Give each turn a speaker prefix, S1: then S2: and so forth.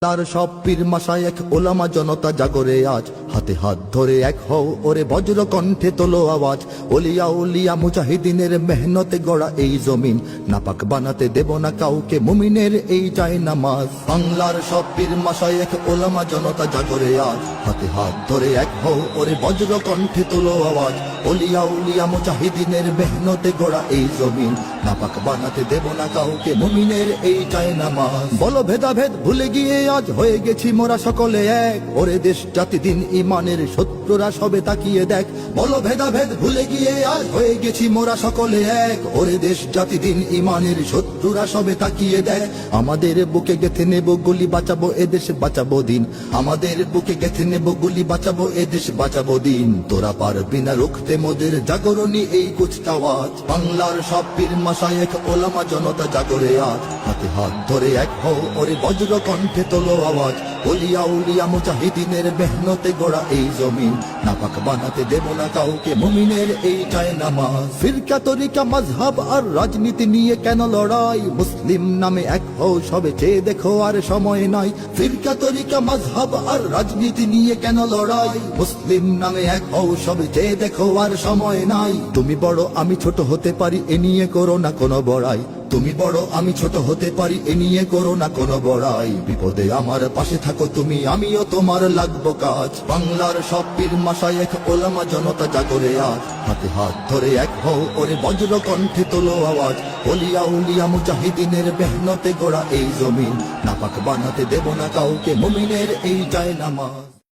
S1: তার সব পীর মাশায়েখ ওলামা জনতা জাগরে আজ, হাতে হাত ধরে এক হও ওরে বজ্র কণ্ঠে তোলো আওয়াজ। ওলিয়া উলিয়া মুজাহিদিনের মেহনতে গড়া এই জমিন, নাপাক বানাতে দেব না কাউকে মুমিনের এই চাই নামাজ। বাংলার সব পীর মাশায়েখ ওলামা জনতা জাগরে আজ, হাতে হাত ধরে এক হও ওরে বজ্র কণ্ঠে তোলো আওয়াজ। ওলিয়া উলিয়া মুজাহিদিনের মেহনতে গড়া এই জমিন, নাপাক বানাতে দেব না কাউকে মুমিনের এই চাই নামাজ। বলো ভেদাভেদ ভুলে গিয়ে আজ হয়ে গেছি মোরা সকলে এক, ওরে দেশ জাতি দিন ইমানের শত্রুরা সবে তাকিয়ে দেখ। বলো ভেদাভেদ ভুলে গিয়ে আজ হয়ে গেছি মোরা সকলে এক, ওরে দেশ জাতি দিন ইমানের শত্রুরা সবে তাকিয়ে দেখ। আমাদের বুকে গেঁথে নেব গুলি, বাঁচাবো এদেশ বাঁচাবো দিন। আমাদের বুকে গেঁথে নেব গুলি, বাঁচাবো এদেশ বাঁচাবো দিন। তোরা পারবি না রুখতে মোদের জাগরণী এই কুচকাওয়াজ। বাংলার সব পীর মাশায়েখ ওলামা জনতা জাগরে আজ, হাতে হাত ধরে এক হও ওরে বজ্র কণ্ঠে তোলো আওয়াজ। ওলিয়া উলিয়া মুজাহিদিনের মেহনতে গড়া এই জমিন, নাপাক বানাতে দেব না কাউকে মুমিনের এই চায় নামাজ। ফিরকা তরিকা মাযহাব আর রাজনীতি নিয়ে কেন লড়াই, মুসলিম নামে এক হও সবে চেয়ে দেখো আর সময় নাই। ফিরকা তরিকা মাযহাব আর রাজনীতি নিয়ে কেন লড়াই, মুসলিম নামে এক হও সবে চেয়ে দেখো আর সময় নাই। তুমি বড় আমি ছোট হতে পারি এ নিয়ে করো না কোনো বড়াই, তুমি বড় আমি ছোট হতে পারি এ নিয়ে করো না কোনো বড়াই। বিপদে আমার পাশে থাকো তুমি, আমিও তোমার লাগবো কাজ। বাংলার সব পীর মাশায়েখ ওলামা জনতা জাগরে আজ, হাতে হাত ধরে এক হও ওরে বজ্র কণ্ঠে তোলো আওয়াজ। ওলিয়া উলিয়া মুজাহিদিনের মেহনতে গড়া এই জমিন, নাপাক বানাতে দেব না কাউকে মুমিনের এই চায় নামাজ।